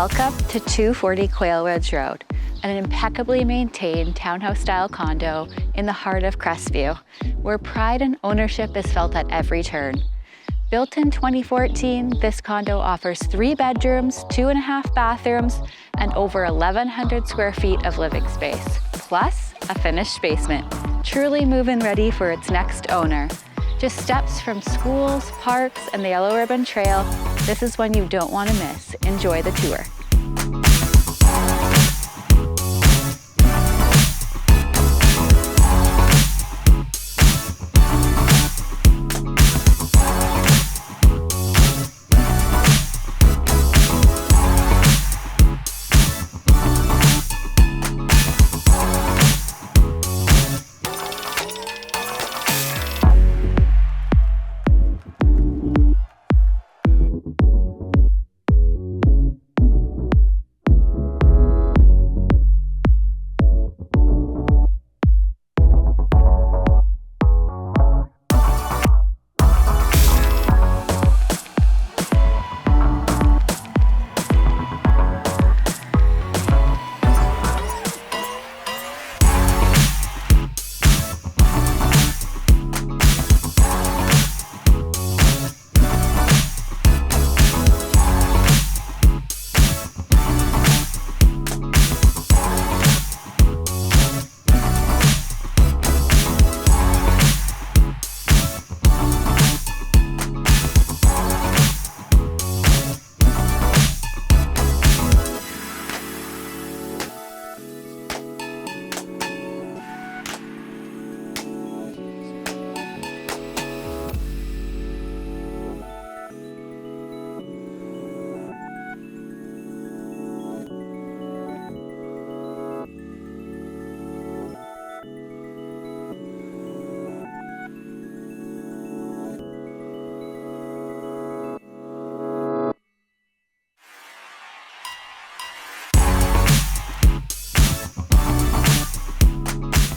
Welcome to 240 Quail Ridge Road, an impeccably maintained townhouse-style condo in the heart of Crestview, where pride and ownership is felt at every turn. Built in 2014, this condo offers 3 bedrooms, 2.5 bathrooms, and over 1,100 square feet of living space, plus a finished basement. Truly move-in ready for its next owner. Just steps from schools, parks, and the Yellow Ribbon Trail, this is one you don't want to miss. Enjoy the tour.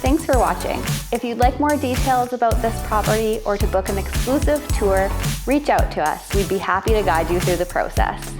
Thanks for watching. If you'd like more details about this property or to book an exclusive tour, reach out to us. We'd be happy to guide you through the process.